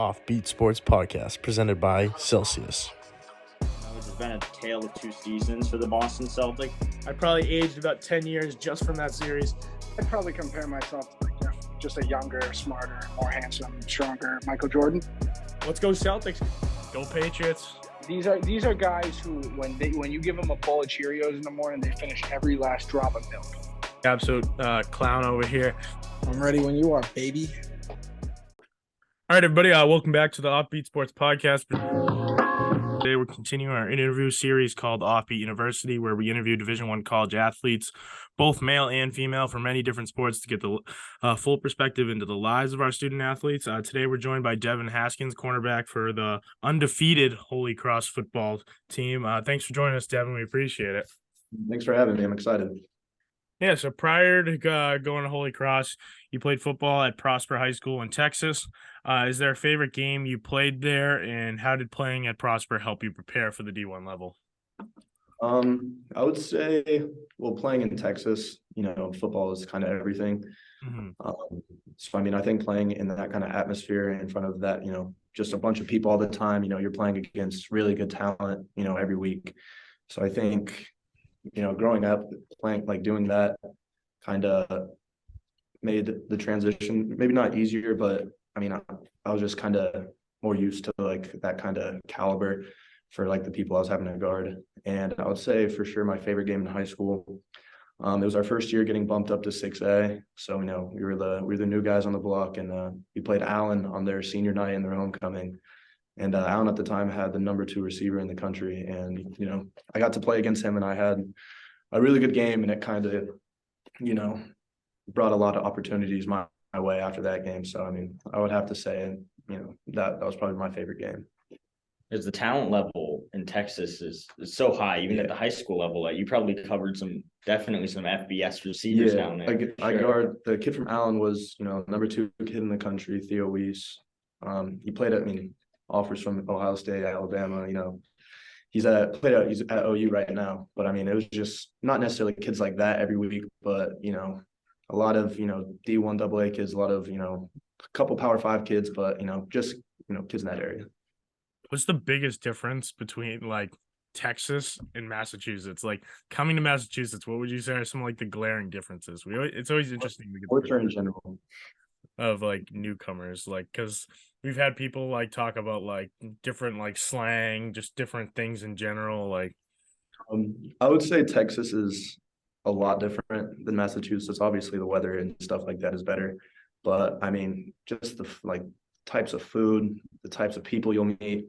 OffBeat Sports Podcast presented by Celsius. It's been a tale of two seasons for the Boston Celtics. I probably aged about 10 years just from that series. I'd probably compare myself to just a younger, smarter, more handsome, stronger Michael Jordan. Let's go Celtics. Go Patriots. These are guys who, when you give them a bowl of Cheerios in the morning, they finish every last drop of milk. Absolute clown over here. I'm ready when you are, baby. All right, everybody. Welcome back to the OffBeat Sports Podcast. Today, we're continuing our interview series called OffBeat University, where we interview Division I college athletes, both male and female, from many different sports to get the full perspective into the lives of our student athletes. Today, we're joined by Devin Haskins, cornerback for the undefeated Holy Cross football team. Thanks for joining us, Devin. We appreciate it. Thanks for having me. I'm excited. Yeah, so prior to going to Holy Cross, you played football at Prosper High School in Texas. Is there a favorite game you played there, and how did playing at Prosper help you prepare for the D1 level? I would say, playing in Texas, football is kind of everything. Mm-hmm. I think playing in that kind of atmosphere in front of that, just a bunch of people all the time, you're playing against really good talent, every week. So I think, growing up playing, doing that kind of made the transition maybe not easier, but I was just kind of more used to that kind of caliber for the people I was having to guard. And I would say for sure my favorite game in high school, it was our first year getting bumped up to 6A. So, we were the new guys on the block, and we played Allen on their senior night in their homecoming. And Allen at the time had the number 2 receiver in the country. And, I got to play against him, and I had a really good game, and it kind of, brought a lot of opportunities my way after that game. So, I would have to say, that was probably my favorite game. Because the talent level in Texas is so high, even at the high school level. You probably covered definitely some FBS receivers down there. I guard the kid from Allen was, number 2 kid in the country, Theo Weiss. He played at, offers from Ohio State, Alabama, he's at OU right now. But it was just not necessarily kids like that every week, but a lot of D1 AA kids, a lot of a couple Power 5 kids, but just kids in that area. What's the biggest difference between Texas and Massachusetts? Coming to Massachusetts, what would you say are some the glaring differences? It's always interesting to get culture in general of newcomers, because we've had people talk about different slang, just different things in general. I would say Texas is a lot different than Massachusetts. Obviously the weather and stuff like that is better, but just the types of food, the types of people you'll meet.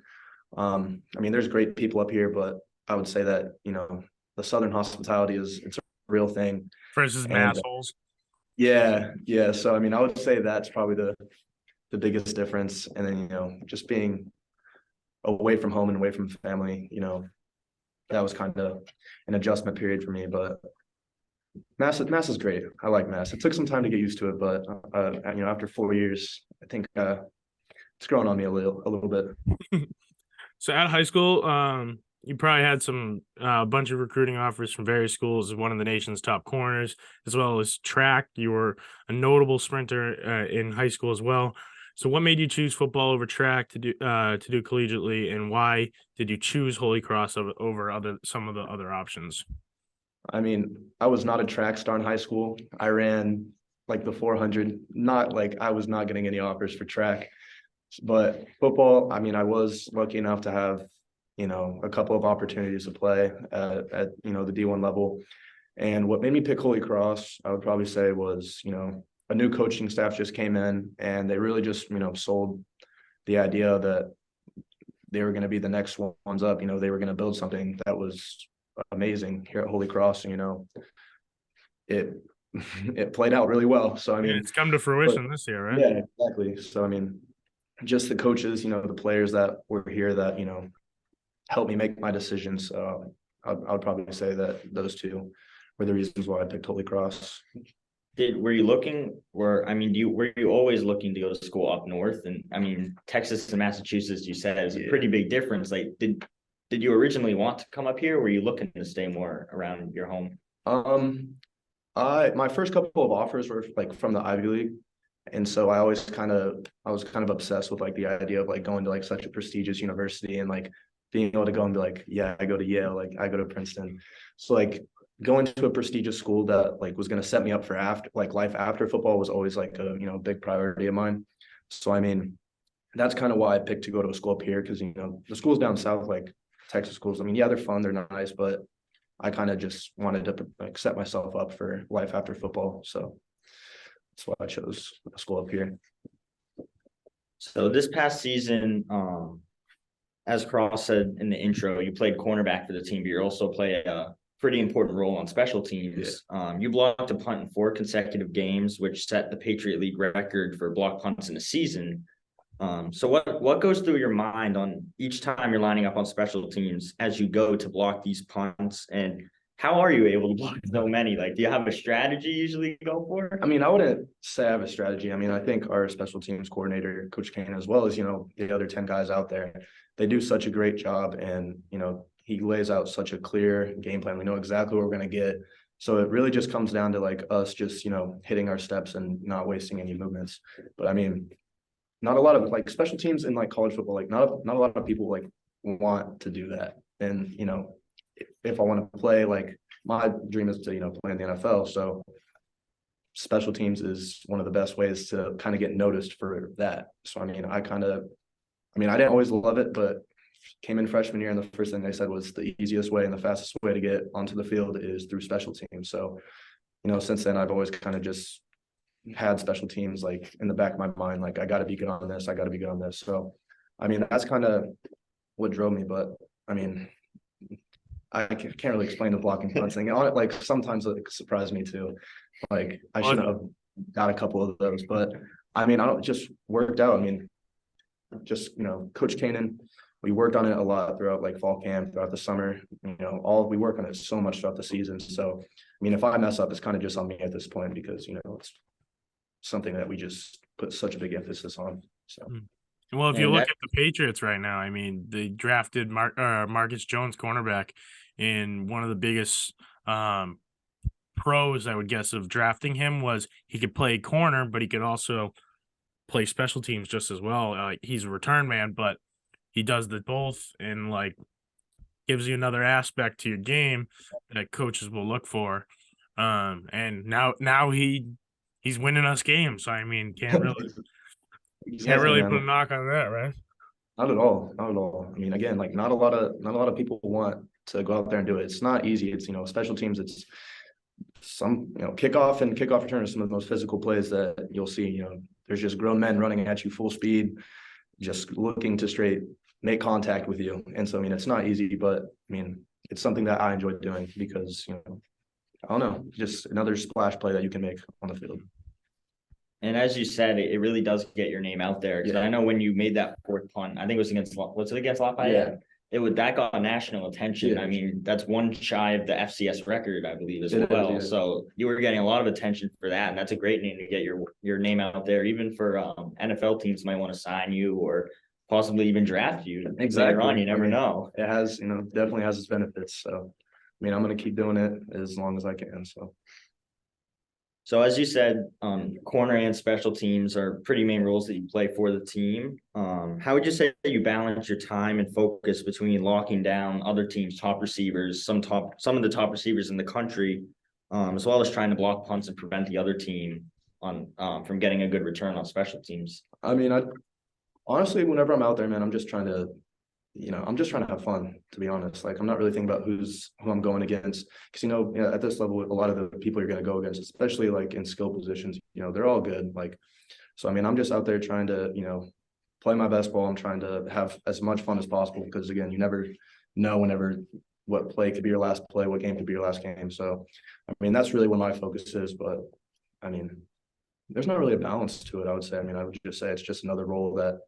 There's great people up here, but I would say that the Southern hospitality it's a real thing versus assholes. Yeah. So I would say that's probably the biggest difference. And then just being away from home and away from family, that was kind of an adjustment period for me. But Mass is great. I like Mass. It took some time to get used to it, but after 4 years, I think it's grown on me a little bit. So at high school, you probably had a bunch of recruiting offers from various schools as one of the nation's top corners, as well as track. You were a notable sprinter in high school as well. So what made you choose football over track to do collegiately, and why did you choose Holy Cross over some of the other options? I was not a track star in high school. I ran the 400, I was not getting any offers for track. But football, I was lucky enough to have, a couple of opportunities to play at the D1 level. And what made me pick Holy Cross, I would probably say, was, a new coaching staff just came in, and they really just, sold the idea that they were going to be the next ones up. They were going to build something that was amazing here at Holy Cross. It played out really well. So, it's come to fruition this year, right? Yeah, exactly. So, just the coaches, the players that were here that, helped me make my decisions. So I would probably say that those two were the reasons why I picked Holy Cross. Were you looking, were you always looking to go to school up north? And Texas and Massachusetts, you said, is a pretty big difference. Did you originally want to come up here, or were you looking to stay more around your home? My first couple of offers were from the Ivy League. And so I was kind of obsessed with like the idea of like going to like such a prestigious university and like being able to go and be like, yeah, I go to Yale, like I go to Princeton. So like going to a prestigious school that like was going to set me up for after like life after football was always like a, you know, big priority of mine. So I mean, that's kind of why I picked to go to a school up here, because, you know, the schools down south, like Texas schools, I mean, yeah, they're fun, they're nice, but I kind of just wanted to like set myself up for life after football. So that's why I chose a school up here. So this past season, as Cross said in the intro, you played cornerback for the team, but you also play a pretty important role on special teams. You blocked a punt in 4 consecutive games, which set the Patriot League record for block punts in a season. So what goes through your mind on each time you're lining up on special teams as you go to block these punts, and how are you able to block so many? Like, do you have a strategy you usually go for? I mean, I wouldn't say I have a strategy. I mean, I think our special teams coordinator, Coach Kane, as well as, you know, the other 10 guys out there, they do such a great job. And, you know, he lays out such a clear game plan. We know exactly what we're going to get. So it really just comes down to like us just, you know, hitting our steps and not wasting any movements. But I mean, not a lot of like special teams in like college football, like not a lot of people like want to do that. And, you know, if I want to play, like my dream is to, you know, play in the NFL. So special teams is one of the best ways to kind of get noticed for that. So, I mean, I didn't always love it, but came in freshman year and the first thing they said was the easiest way and the fastest way to get onto the field is through special teams. So, you know, since then I've always kind of just had special teams like in the back of my mind, like I got to be good on this, I got to be good on this. So, I mean, that's kind of what drove me. But I mean, I can't really explain the blocking punts thing. On it, like sometimes it surprised me too. Like I shouldn't have got a couple of those, but I mean, I don't just worked out. I mean, just, you know, Coach Kanan, we worked on it a lot throughout like fall camp, throughout the summer. You know, we work on it so much throughout the season. So, I mean, if I mess up, it's kind of just on me at this point because, you know, it's something that we just put such a big emphasis on. So. Well, if you look at the Patriots right now, I mean, they drafted Marcus Jones, cornerback, in one of the biggest pros, I would guess, of drafting him was he could play corner, but he could also play special teams just as well. He's a return man, but he does the both, and like gives you another aspect to your game that coaches will look for. And now he's winning us games. So I mean, can't really put a knock on that, right? Not at all. Not at all. I mean, again, like not a lot of people want to go out there and do it. It's not easy. It's, you know, special teams, it's some, you know, kickoff return are some of the most physical plays that you'll see. You know, there's just grown men running at you full speed, just looking to straight make contact with you. And so, I mean, it's not easy, but I mean, it's something that I enjoy doing because, you know, I don't know, just another splash play that you can make on the field. And as you said, it really does get your name out there. Because I know when you made that 4th punt, I think it was against Lafayette? Yeah. That got national attention. Yeah. I mean, that's one shy of the FCS record, I believe, as well. Yeah. So you were getting a lot of attention for that, and that's a great name to get your name out there. Even for NFL teams might want to sign you or possibly even draft you. Exactly. Later on, you never know. It has, you know, definitely has its benefits. So, I mean, I'm going to keep doing it as long as I can. So as you said, corner and special teams are pretty main roles that you play for the team. How would you say that you balance your time and focus between locking down other teams' top receivers, some of the top receivers in the country, as well as trying to block punts and prevent the other team from getting a good return on special teams? I mean, honestly, whenever I'm out there, man, I'm just trying to have fun, to be honest. Like, I'm not really thinking about who I'm going against. Because, you know, at this level, a lot of the people you're going to go against, especially like in skill positions, you know, they're all good. Like, so, I mean, I'm just out there trying to, you know, play my best ball. I'm trying to have as much fun as possible because, again, you never know what play could be your last play, what game could be your last game. So, I mean, that's really where my focus is. But, I mean, there's not really a balance to it, I would say. I mean, I would just say it's just another role that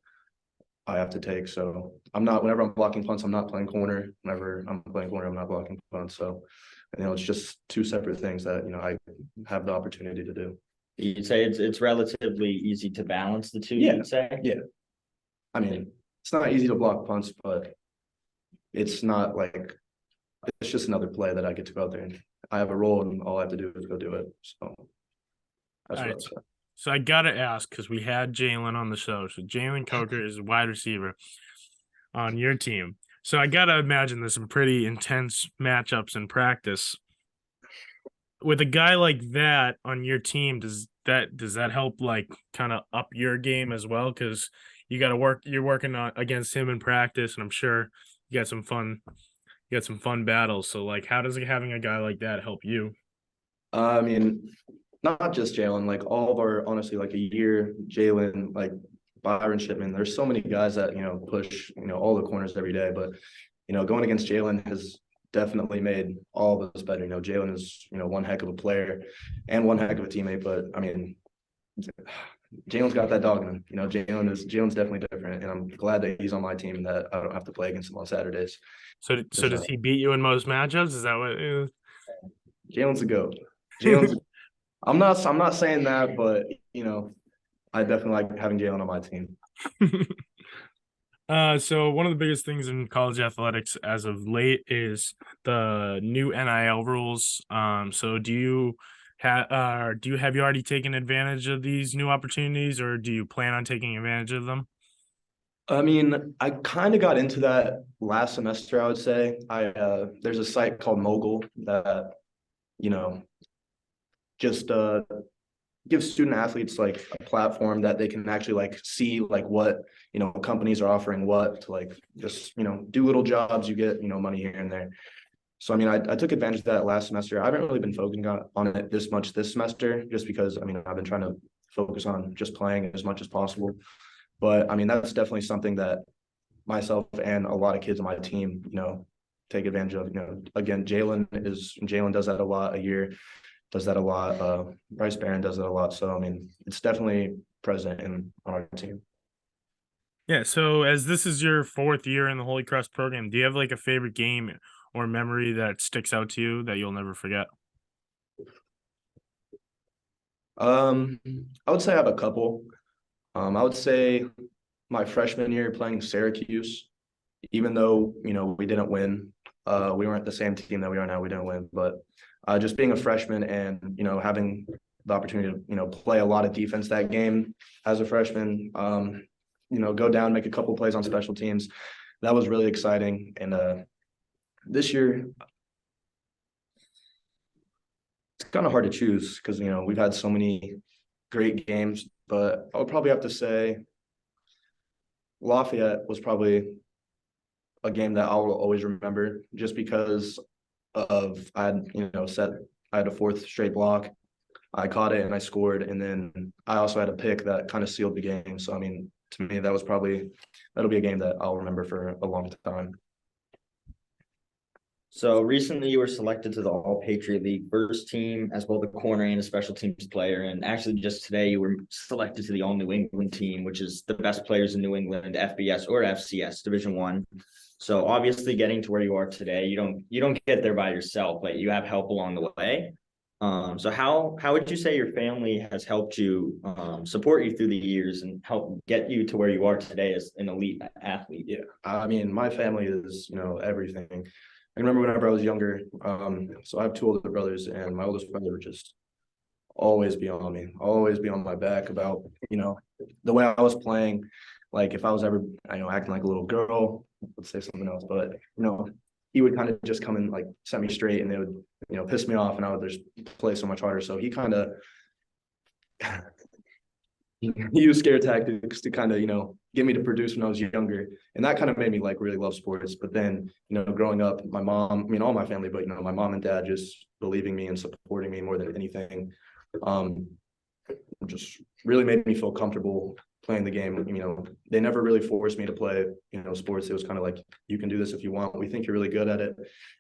I have to take. So whenever I'm blocking punts, I'm not playing corner. Whenever I'm playing corner, I'm not blocking punts. So, you know, it's just 2 separate things that, you know, I have the opportunity to do. You'd say it's relatively easy to balance the two, Yeah. you'd say? Yeah. I mean, it's not easy to block punts, but it's not like, it's just another play that I get to go out there and I have a role and all I have to do is go do it. So that's what I would say. So I gotta ask, because we had Jalen on the show. So Jalen Coker is a wide receiver on your team. So I gotta imagine there's some pretty intense matchups in practice. With a guy like that on your team, does that help like kind of up your game as well? Because you're working against him in practice, and I'm sure you got some fun battles. So like, how does having a guy like that help you? I mean, not just Jalen, like all of our, honestly, like a year, Jalen, like Byron Shipman, there's so many guys that, push, all the corners every day. But, going against Jalen has definitely made all of us better. Jalen is, one heck of a player and one heck of a teammate. But I mean, Jalen's got that dog in him. Jalen's definitely different. And I'm glad that he's on my team and that I don't have to play against him on Saturdays. So does he beat you in most matchups? Is that what? Jalen's a GOAT. Jalen's I'm not saying that, but I definitely like having Jalen on my team. So one of the biggest things in college athletics as of late is the new NIL rules. So have you already taken advantage of these new opportunities, or do you plan on taking advantage of them? I mean, I kind of got into that last semester, I would say. There's a site called Mogul that, just gives student athletes like a platform that they can actually like see like what companies are offering what to like just do little jobs, you get money here and there. So I mean I took advantage of that last semester. I haven't really been focusing on it this much this semester just because I mean I've been trying to focus on just playing as much as possible. But I mean that's definitely something that myself and a lot of kids on my team take advantage of. Again, Jalen does that a lot a year, does that a lot. Bryce Barron does that a lot. So, I mean, it's definitely present on our team. Yeah. So as this is your 4th year in the Holy Cross program, do you have like a favorite game or memory that sticks out to you that you'll never forget? I would say I have a couple. I would say my freshman year playing Syracuse, even though, we didn't win. We weren't the same team that we are now. We didn't win, but just being a freshman and, having the opportunity to, play a lot of defense that game as a freshman, go down, make a couple plays on special teams. That was really exciting. And this year, it's kind of hard to choose because, we've had so many great games, but I would probably have to say Lafayette was probably a game that I will always remember just because of I had a 4th straight block. I caught it and I scored, and then I also had a pick that kind of sealed the game. So I mean, to me, that'll be a game that I'll remember for a long time. So recently you were selected to the All Patriot League first team as both a corner and a special teams player. And actually just today you were selected to the All New England team, which is the best players in New England, FBS or FCS Division I. So obviously getting to where you are today, you don't get there by yourself, but you have help along the way. So how would you say your family has helped you support you through the years and help get you to where you are today as an elite athlete? Yeah, I mean, my family is everything. I remember whenever I was younger, so I have 2 older brothers, and my oldest brother would just always be on me, always be on my back about, the way I was playing. Like if I was ever, acting like a little girl, let's say something else, but, he would kind of just come and like set me straight, and they would, piss me off, and I would just play so much harder. So he kind of, he used scare tactics to kind of, get me to produce when I was younger. And that kind of made me like really love sports. But then, growing up, my mom, I mean, all my family, but, my mom and dad just believing me and supporting me more than anything, just really made me feel comfortable playing the game. They never really forced me to play, sports. It was kind of like, you can do this if you want. We think you're really good at it,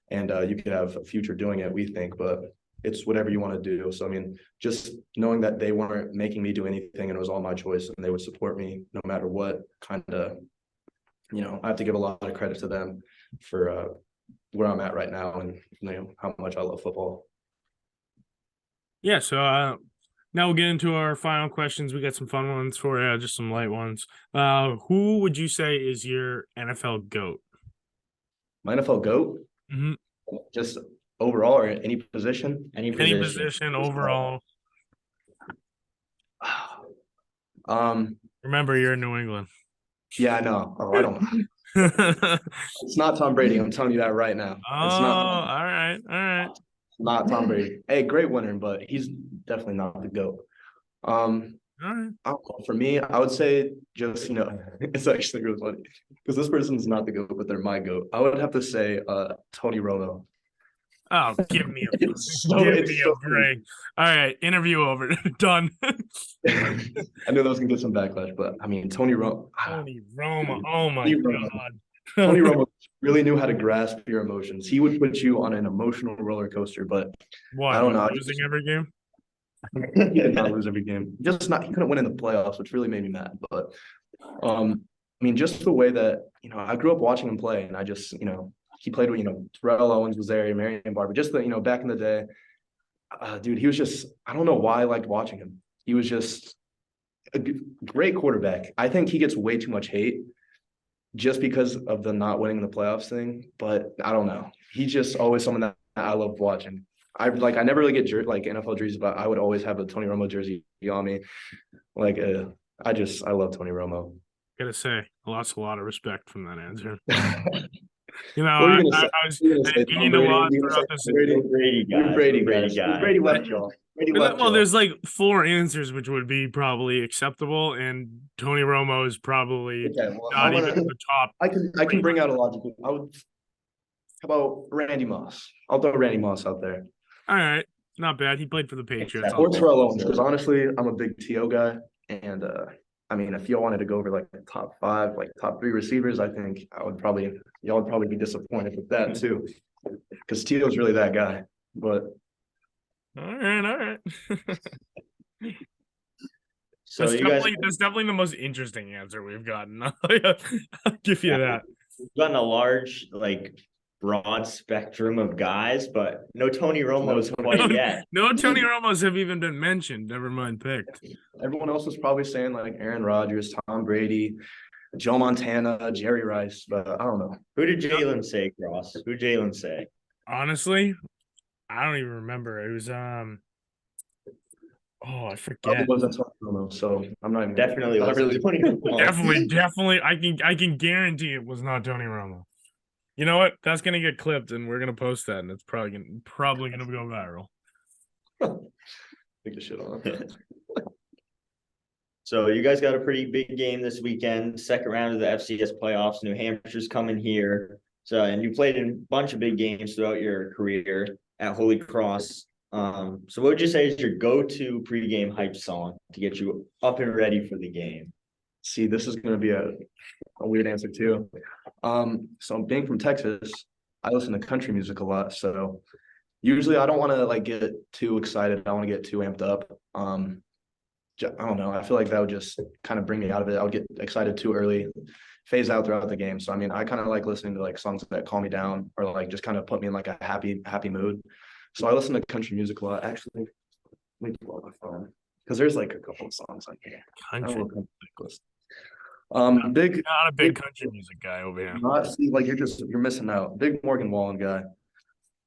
and you could have a future doing it, we think, but it's whatever you want to do. So, I mean, just knowing that they weren't making me do anything and it was all my choice and they would support me no matter what, kind of, I have to give a lot of credit to them for where I'm at right now and, how much I love football. Yeah. So now we'll get into our final questions. We got some fun ones for you, just some light ones. Who would you say is your NFL GOAT? My NFL GOAT? Mm-hmm. Just overall or any position? Any position overall. Remember, you're in New England. Yeah, I know. Oh, I don't know. It's not Tom Brady. I'm telling you that right now. Oh, It's not. all right, all right. Not Tom Brady. Hey, great winner, but he's definitely not the GOAT. All right. I don't know. For me, I would say just, it's actually really funny because this person's not the GOAT, but they're my GOAT. I would have to say Tony Romo. Oh, give me a It's so break. All right, interview over. Done. I knew that was gonna get some backlash, but I mean Tony Romo. Tony Roma. Oh my Tony Romo. God. Tony Romo really knew how to grasp your emotions. He would put you on an emotional roller coaster, but What? I don't know. Losing every game? He did not lose every game. Just not he couldn't win in the playoffs, which really made me mad. But I mean, just the way that I grew up watching him play, and I just he played with Terrell Owens was there, Marion Barber, just the back in the day, dude. He was just I don't know why I liked watching him. He was just a great quarterback. I think he gets way too much hate just because of the not winning the playoffs thing. But I don't know. He's just always someone that I love watching. I never really get NFL jerseys, but I would always have a Tony Romo jersey on me. I love Tony Romo. Gotta say, I lost a lot of respect from that answer. What I was gained a lot throughout this. Brady guy. Brady left y'all. Well, there's like 4 answers which would be probably acceptable, and Tony Romo is probably not even in the top. I can bring out a logical. How about Randy Moss? I'll throw Randy Moss out there. All right, not bad. He played for the Patriots. Or Terrell Owens, because honestly, I'm a big T.O. guy, and I mean, if y'all wanted to go over like the top 5, like top 3 receivers, I think y'all would probably be disappointed with that too, because T.O.'s really that guy. But all right. So that's definitely the most interesting answer we've gotten. I'll give you that. We've gotten a large, broad spectrum of guys, but no Tony Romo's quite yet. No Tony Romos have even been mentioned. Never mind picked. Everyone else was probably saying like Aaron Rodgers, Tom Brady, Joe Montana, Jerry Rice, but I don't know. Who did Jalen say, Cross? Who did Jalen say? Honestly, I don't even remember. It was I forget. It wasn't Tony Romo, so I'm not even Definitely really Tony Romo. Definitely. I can guarantee it was not Tony Romo. You know what? That's gonna get clipped, and we're gonna post that, and it's probably gonna go viral. Take the shit on. So you guys got a pretty big game this weekend. Second round of the FCS playoffs. New Hampshire's coming here. So and you played in a bunch of big games throughout your career at Holy Cross. So what would you say is your go-to pregame hype song to get you up and ready for the game? See, this is going to be a weird answer too. So being from Texas, I listen to country music a lot. So usually I don't want to get too excited. I don't want to get too amped up. I don't know. I feel like that would just kind of bring me out of it. I would get excited too early, phase out throughout the game. So, I mean, I kind of like listening to songs that calm me down or just kind of put me in a happy mood. So I listen to country music a lot. Actually, let me pull up my phone because there's a couple of songs on here. Country. Not a big country music guy over here. You're missing out. Big Morgan Wallen guy.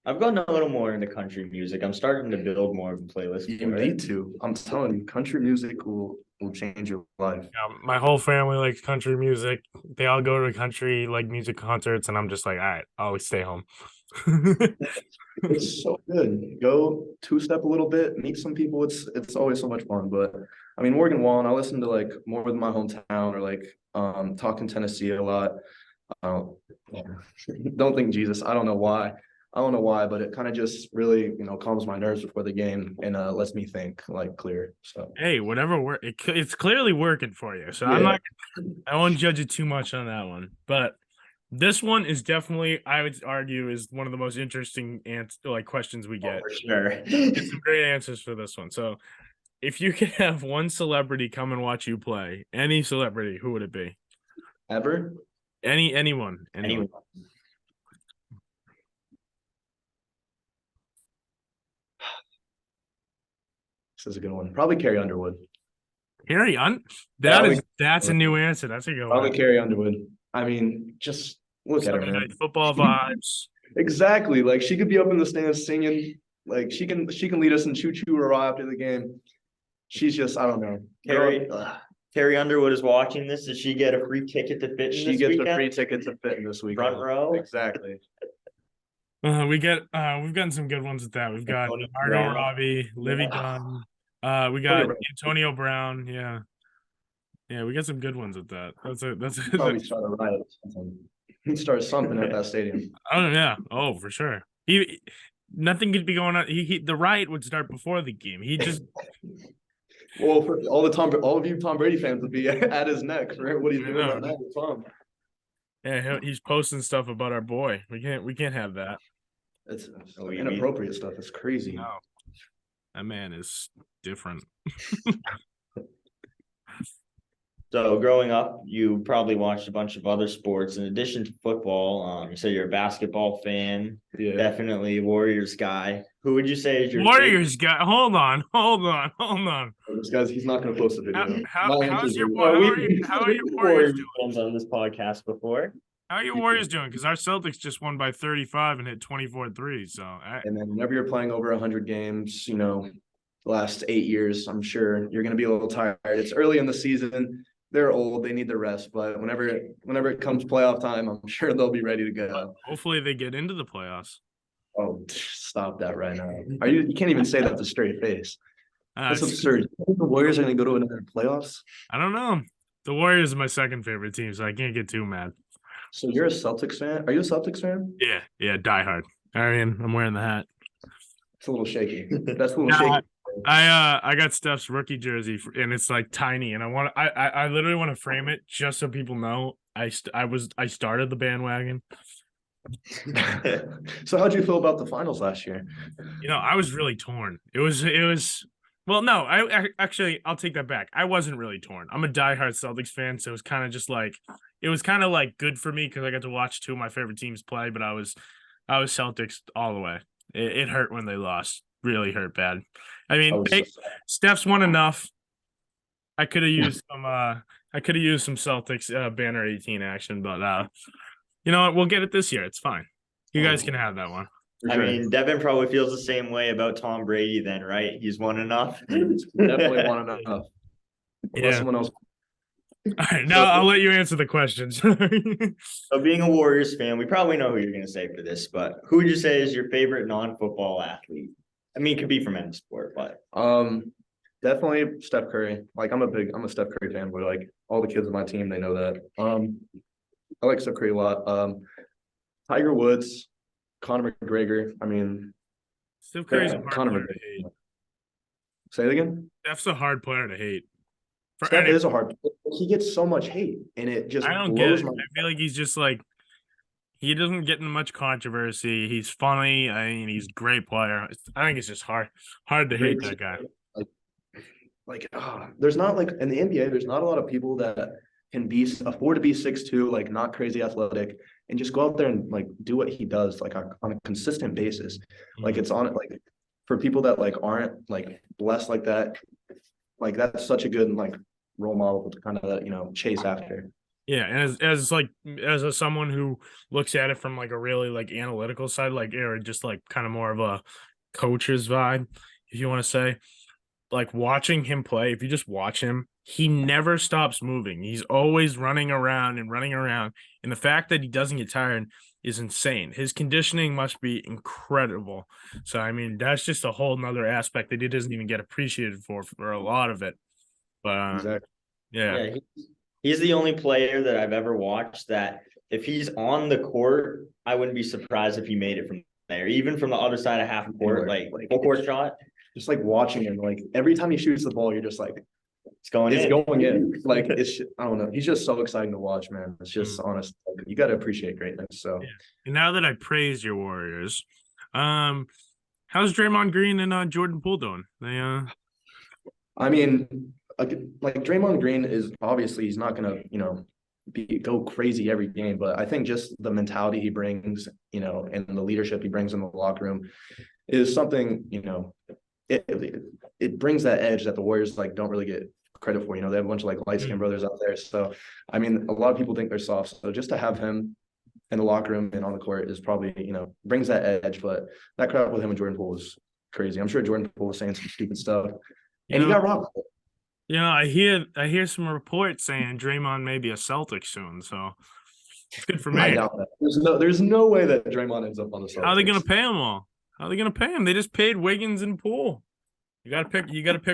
I've gotten a little more into country music. I'm starting to build more of a playlist. You need to. I'm telling you, country music will change your life. Yeah, my whole family likes country music. They all go to country music concerts, and I'm just like, all right, I'll always stay home. It's so good. Go 2-step a little bit, meet some people. It's always so much fun. But I mean, Morgan Wallen, I listen to more than my hometown or Talking Tennessee a lot. Don't think Jesus. I don't know why, but it kind of just really, calms my nerves before the game and lets me think clear. So hey, whatever it's clearly working for you. So yeah. I won't judge it too much on that one. But this one is definitely, I would argue, is one of the most interesting questions we get. For sure. Get some great answers for this one. So if you could have one celebrity come and watch you play, any celebrity, who would it be? Ever? Anyone. This is a good one. Probably Carrie Underwood. That's a new answer. That's a good one. Probably Carrie Underwood. I mean, just look at her, man. Football vibes. Exactly. She could be up in the stands singing. She can lead us in choo choo hurrah after the game. she's just, I don't know. Carrie Underwood is watching this. Does she get a free ticket to fit in She this gets weekend? a free ticket to fit in this weekend. Front row? Exactly. We've gotten some good ones with that. We've got Antonio Margot Brown. Robbie, Livy Dunn. We got Antonio Brown. Yeah. Yeah, we got some good ones with that. That's Probably start a riot. He starts something at that stadium. Oh yeah. Oh, for sure. Nothing could be going on. The riot would start before the game. He just Well, for all of you Tom Brady fans would be at his neck for what he's doing right now with Tom. Yeah, he's posting stuff about our boy. We can't have that. It's inappropriate stuff. It's crazy. No. That man is different. So growing up, you probably watched a bunch of other sports in addition to football. You said you're a basketball fan, Yeah. definitely Warriors guy. Who would you say is your Warriors guy? Hold on. This guy's he's not going to post the video. How are your Warriors Warriors doing? fans on this podcast before? How are your Warriors doing? Because our Celtics just won by 35 and hit 24 threes. So And then whenever you're playing over 100 games, the last 8 years, I'm sure you're going to be a little tired. It's early in the season. They're old. They need their rest. But whenever it comes playoff time, I'm sure they'll be ready to go. hopefully they get into the playoffs. Oh, stop that right now. You can't even say that with a straight face. That's absurd. You think the Warriors are going to go to another playoffs? I don't know. The Warriors are my second favorite team, so I can't get too mad. So you're a Celtics fan? Are you a Celtics fan? Yeah, diehard. I'm wearing the hat. It's a little shaky. That's a little shaky. I got Steph's rookie jersey and it's like tiny, and I literally want to frame it just so people know I started the bandwagon. So how'd you feel about the finals last year? I was really torn. It was well, no, I'll take that back. I wasn't really torn. I'm a diehard Celtics fan, so it was kind of just like good for me because I got to watch two of my favorite teams play, but I was Celtics all the way. It hurt when they lost. Really hurt bad. I mean, Steph's won enough. I could have used some Celtics banner 18 action, but you know what? We'll get it this year. It's fine. You guys can have that one. I mean, Devin probably feels the same way about Tom Brady then, right? He's won enough. Definitely won enough. Yeah. Someone else. All right, now I'll let you answer the questions. So being a Warriors fan, we probably know who you're going to say for this, but who would you say is your favorite non-football athlete? I mean, it could be from any sport, but definitely Steph Curry. Like I'm a Steph Curry fan, but like all the kids on my team, they know that. I like Steph Curry a lot. Tiger Woods, Conor McGregor. I mean, Steph Curry's a hard player to hate. Say it again. Steph's a hard player to hate. Steph is a hard. He gets so much hate, and it just I don't get it. I feel like he's just like he doesn't get in much controversy. He's funny. I mean, he's a great player. I think it's just hard to hate that guy. There's not like in the NBA. There's not a lot of people that can afford to be 6'2", like not crazy athletic, and just go out there and like do what he does like on a consistent basis. Like it's on like for people that like aren't like blessed like that. Like that's such a good like role model to kind of chase after. Yeah, and as someone who looks at it from like a really like analytical side, like or just like kind of more of a coach's vibe, if you want to say, like watching him play, if you just watch him, he never stops moving. He's always running around. And the fact that he doesn't get tired is insane. His conditioning must be incredible. So, I mean, that's just a whole nother aspect that he doesn't even get appreciated for a lot of it. But Exactly. Yeah. He's the only player that I've ever watched that if he's on the court, I wouldn't be surprised if he made it from there, even from the other side of half court, like full court shot. Just like watching him, like every time he shoots the ball, you're just like, it's going in. Like I don't know. He's just so exciting to watch, man. It's just honest. You got to appreciate greatness. So, And now that I praised your Warriors, how's Draymond Green and Jordan Poole doing? They I mean, like Draymond Green is obviously he's not gonna go crazy every game, but I think just the mentality he brings, and the leadership he brings in the locker room is something, it brings that edge that the Warriors like don't really get credit for. They have a bunch of like light-skinned brothers out there. So I mean, a lot of people think they're soft. So just to have him in the locker room and on the court is probably, brings that edge. But that crowd with him and Jordan Poole is crazy. I'm sure Jordan Poole was saying some stupid stuff And he got robbed. I hear some reports saying Draymond may be a Celtic soon, so it's good for me. I doubt that. There's no way that Draymond ends up on the Celtics. How are they gonna pay him all? How are they gonna pay him? They just paid Wiggins and Poole. You gotta pick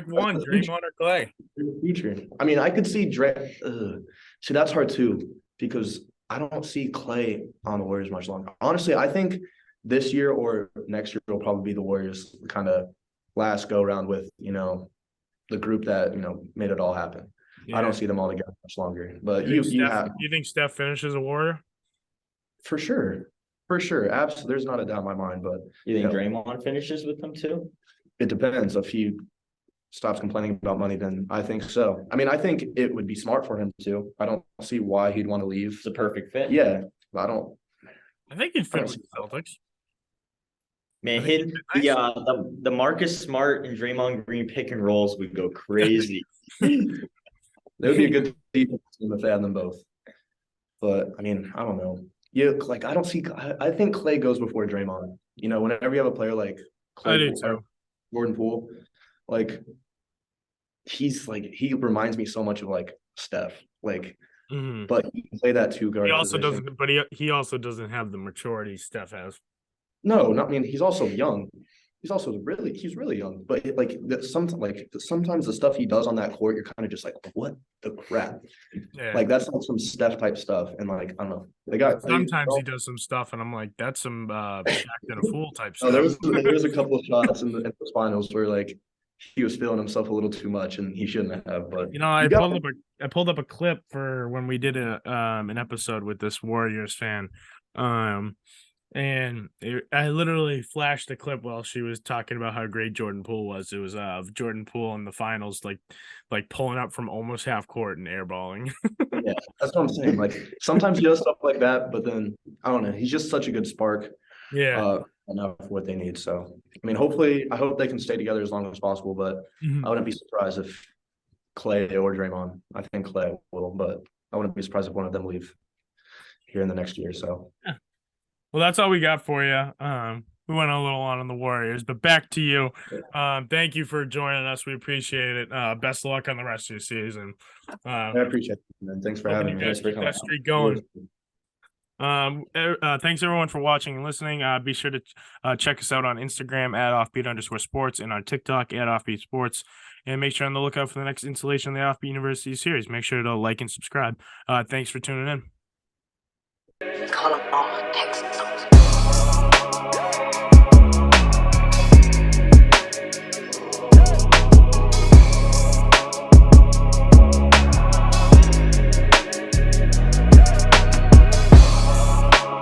one, Draymond or Clay. Future. I mean, I could see See, that's hard too, because I don't see Clay on the Warriors much longer. Honestly, I think this year or next year will probably be the Warriors kind of last go around with, the group that, made it all happen. Yeah. I don't see them all together much longer. But you think Steph finishes a Warrior? For sure. Absolutely. There's not a doubt in my mind. But you think Draymond finishes with them too? It depends. If he stops complaining about money, then I think so. I mean, I think it would be smart for him to. I don't see why he'd want to leave. It's a perfect fit. Yeah. I think he'd fit with the Celtics. Man, the Marcus Smart and Draymond Green pick and rolls would go crazy. That would be a good defense team if they had them both. But I mean, I don't know. Yeah, I don't see. I think Clay goes before Draymond. Whenever you have a player like Clay, I do too. Jordan Poole, he reminds me so much of Steph. Mm-hmm. But he can play that two guard. He also doesn't. But he also doesn't have the maturity Steph has. No, I mean, he's also young. He's really young. But sometimes the stuff he does on that court, you're kind of just like, what the crap? Yeah. That's like some Steph type stuff. And I don't know. Sometimes he does some stuff, and I'm like, that's some Shaq and a fool type stuff. There was a couple of shots in the finals where he was feeling himself a little too much, and he shouldn't have. But I pulled up a clip for when we did an episode with this Warriors fan. And I literally flashed the clip while she was talking about how great Jordan Poole was. It was Jordan Poole in the finals, like pulling up from almost half court and airballing. Yeah, that's what I'm saying. Sometimes he does stuff like that, but then I don't know. He's just such a good spark. Yeah. Enough for what they need. So I mean, I hope they can stay together as long as possible. But I wouldn't be surprised if Clay or Draymond. I think Clay will, but I wouldn't be surprised if one of them leave here in the next year. So. Yeah. Well, that's all we got for you. We went a little on the Warriors, but back to you. Thank you for joining us. We appreciate it. Best of luck on the rest of your season. I appreciate it, man. Thanks for having me. Keep that streak going. Thanks everyone for watching and listening. Be sure to check us out on Instagram at @offbeat_sports and on TikTok at offbeatsports. And make sure on the lookout for the next installation of the Offbeat University series. Make sure to like and subscribe. Thanks for tuning in. Call them all Texas.